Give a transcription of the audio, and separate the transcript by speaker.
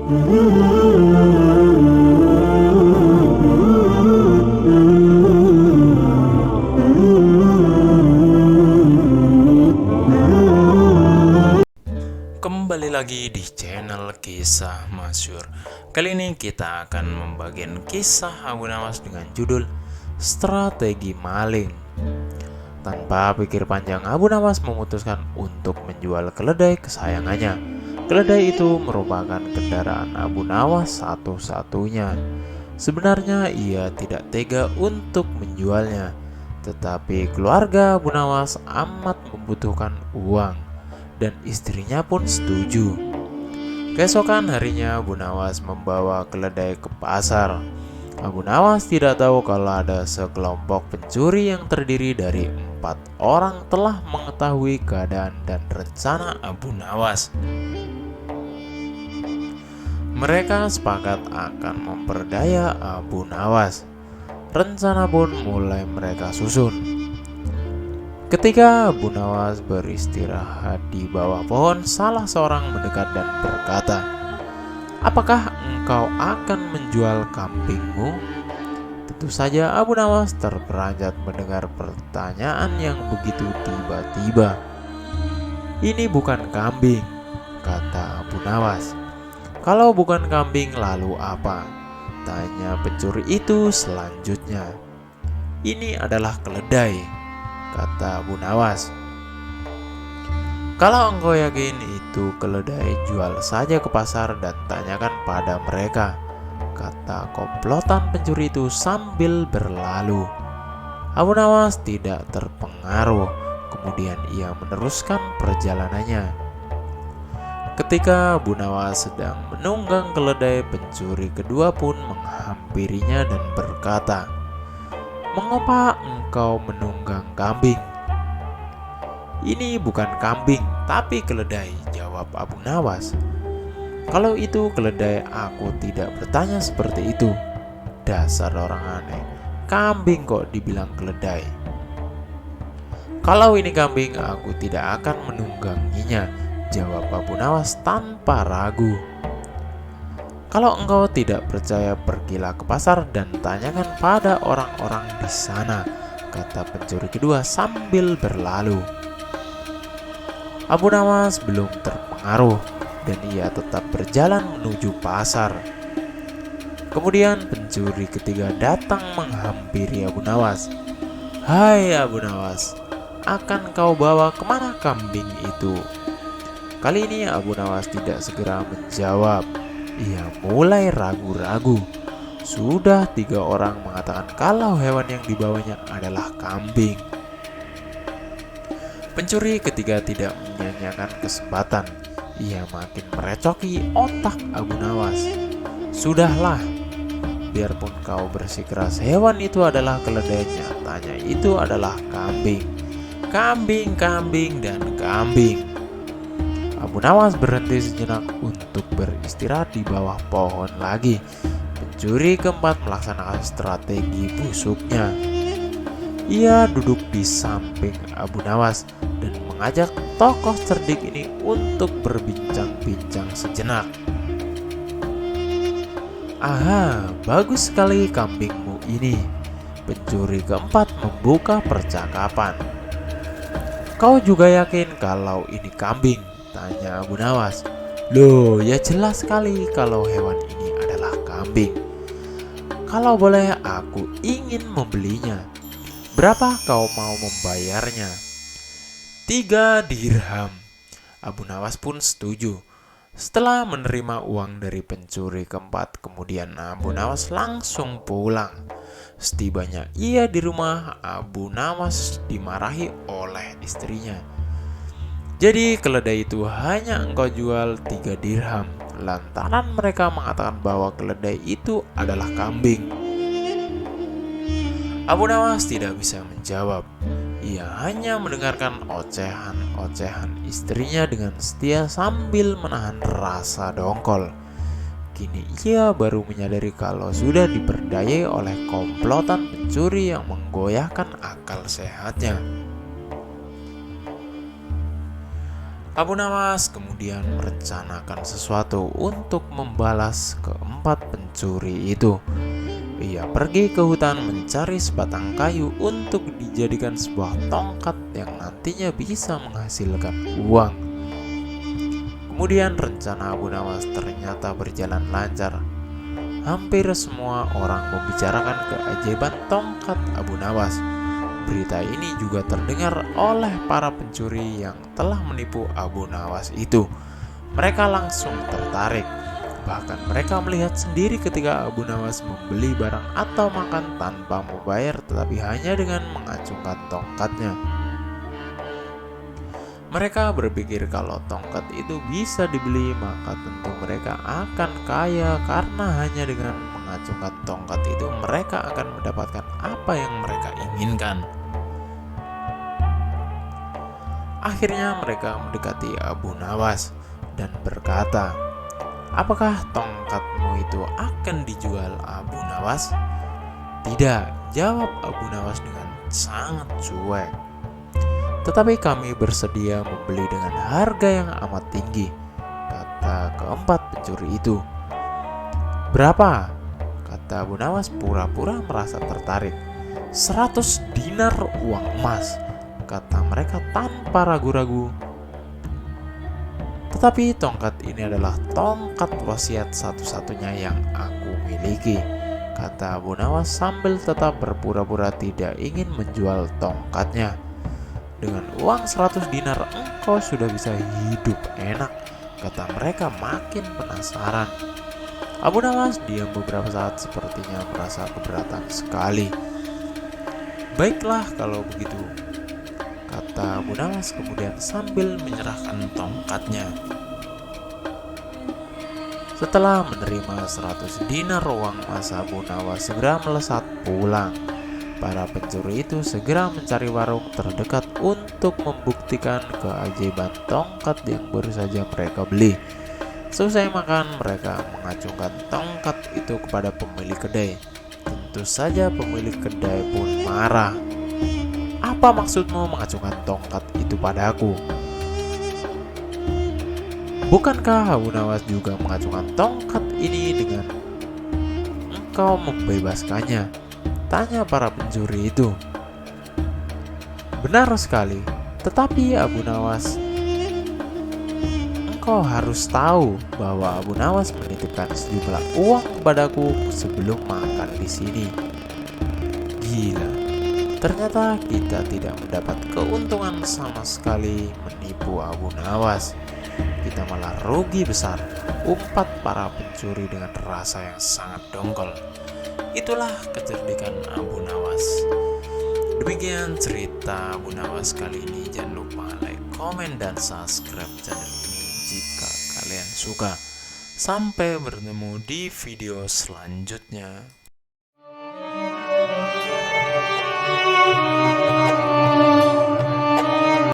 Speaker 1: Kembali lagi di channel Kisah Masyhur. Kali ini kita akan membagikan kisah Abu Nawas dengan judul Strategi Maling. Tanpa pikir panjang, Abu Nawas memutuskan untuk menjual keledai kesayangannya. Keledai itu merupakan kendaraan Abu Nawas satu-satunya. Sebenarnya ia tidak tega untuk menjualnya, tetapi keluarga Abu Nawas amat membutuhkan uang dan istrinya pun setuju. Keesokan harinya Abu Nawas membawa keledai ke pasar. Abu Nawas tidak tahu kalau ada sekelompok pencuri yang terdiri dari 4 orang telah mengetahui keadaan dan rencana Abu Nawas. Mereka sepakat akan memperdaya Abu Nawas. Rencana pun mulai mereka susun. Ketika Abu Nawas beristirahat di bawah pohon, salah seorang mendekat dan berkata, "Apakah engkau akan menjual kambingmu?" Tentu saja Abu Nawas terperanjat mendengar pertanyaan yang begitu tiba-tiba. "Ini bukan kambing," kata Abu Nawas. "Kalau bukan kambing, lalu apa?" tanya pencuri itu selanjutnya. "Ini adalah keledai," kata Abu Nawas. "Kalau engkau yakin itu keledai, jual saja ke pasar dan tanyakan pada mereka," kata komplotan pencuri itu sambil berlalu. Abu Nawas tidak terpengaruh. Kemudian ia meneruskan perjalanannya. Ketika Abu Nawas sedang menunggang keledai, pencuri kedua pun menghampirinya dan berkata, "Mengapa engkau menunggang kambing?" "Ini bukan kambing, tapi keledai," jawab Abu Nawas. "Kalau itu keledai, aku tidak bertanya seperti itu. Dasar orang aneh, kambing kok dibilang keledai." "Kalau ini kambing, aku tidak akan menungganginya," jawab Abu Nawas tanpa ragu. "Kalau engkau tidak percaya, pergilah ke pasar dan tanyakan pada orang-orang di sana," kata pencuri kedua sambil berlalu. Abu Nawas belum terpengaruh dan ia tetap berjalan menuju pasar. Kemudian pencuri ketiga datang menghampiri Abu Nawas. "Hai Abu Nawas, akan kau bawa kemana kambing itu?" Kali ini Abu Nawas tidak segera menjawab. Ia mulai ragu-ragu. Sudah 3 orang mengatakan kalau hewan yang dibawanya adalah kambing. Pencuri ketiga tidak menyanyiakan kesempatan. Ia makin merecoki otak Abu Nawas. "Sudahlah, biarpun kau bersikeras hewan itu adalah keledai, nyatanya itu adalah kambing. Kambing, kambing, dan kambing." Abu Nawas berhenti sejenak untuk beristirahat di bawah pohon lagi. Pencuri keempat melaksanakan strategi busuknya. Ia duduk di samping Abu Nawas dan mengajak tokoh cerdik ini untuk berbincang-bincang sejenak. "Aha, bagus sekali kambingmu ini." Pencuri keempat membuka percakapan. "Kau juga yakin kalau ini kambing?" tanya Abu Nawas. "Loh, ya jelas sekali kalau hewan ini adalah kambing. Kalau boleh, aku ingin membelinya. Berapa kau mau membayarnya?" 3 dirham. Abu Nawas pun setuju. Setelah menerima uang dari pencuri keempat, kemudian Abu Nawas langsung pulang. Setibanya ia di rumah, Abu Nawas dimarahi oleh istrinya. "Jadi keledai itu hanya engkau jual 3 dirham, lantaran mereka mengatakan bahwa keledai itu adalah kambing." Abu Nawas tidak bisa menjawab. Ia hanya mendengarkan ocehan-ocehan istrinya dengan setia sambil menahan rasa dongkol. Kini ia baru menyadari kalau sudah diperdayai oleh komplotan pencuri yang menggoyahkan akal sehatnya. Abu Nawas kemudian merencanakan sesuatu untuk membalas keempat pencuri itu. Ia pergi ke hutan mencari sebatang kayu untuk dijadikan sebuah tongkat yang nantinya bisa menghasilkan uang. Kemudian rencana Abu Nawas ternyata berjalan lancar. Hampir semua orang membicarakan keajaiban tongkat Abu Nawas. Berita ini juga terdengar oleh para pencuri yang telah menipu Abu Nawas itu. Mereka langsung tertarik. Bahkan mereka melihat sendiri ketika Abu Nawas membeli barang atau makan tanpa membayar, tetapi hanya dengan mengacungkan tongkatnya. Mereka berpikir kalau tongkat itu bisa dibeli, maka tentu mereka akan kaya karena hanya dengan mengacungkan tongkat itu mereka akan mendapatkan apa yang mereka inginkan. Akhirnya mereka mendekati Abu Nawas dan berkata, "Apakah tongkatmu itu akan dijual, Abu Nawas?" "Tidak," jawab Abu Nawas dengan sangat cuek. "Tetapi kami bersedia membeli dengan harga yang amat tinggi," kata keempat pencuri itu. "Berapa?" kata Abu Nawas pura-pura merasa tertarik. 100 dinar uang emas, kata mereka tanpa ragu-ragu. "Tetapi tongkat ini adalah tongkat wasiat satu-satunya yang aku miliki," kata Abu Nawas sambil tetap berpura-pura tidak ingin menjual tongkatnya. "Dengan uang 100 dinar engkau sudah bisa hidup enak," kata mereka makin penasaran. Abu Nawas diam beberapa saat, sepertinya merasa keberatan sekali. "Baiklah kalau begitu," kata Abu Nawas kemudian sambil menyerahkan tongkatnya. Setelah menerima 100 dinar uang emas, Abu Nawas segera melesat pulang. Para pencuri itu segera mencari warung terdekat untuk membuktikan keajaiban tongkat yang baru saja mereka beli. Selesai makan, mereka mengacungkan tongkat itu kepada pemilik kedai. Tentu saja pemilik kedai pun marah. "Apa maksudmu mengacungkan tongkat itu padaku? Bukankah Abu Nawas juga mengacungkan tongkat ini dengan engkau membebaskannya?" tanya para pencuri itu. "Benar sekali, tetapi Abu Nawas, engkau harus tahu bahwa Abu Nawas menitipkan sejumlah uang kepadaku sebelum makan di sini." Gila, ternyata kita tidak mendapat keuntungan sama sekali menipu Abu Nawas. Kita malah rugi besar, umpat para pencuri dengan rasa yang sangat dongkol. Itulah kecerdikan Abu Nawas. Demikian cerita Abu Nawas kali ini. Jangan lupa like, komen, dan subscribe channel ini jika kalian suka. Sampai bertemu di video selanjutnya.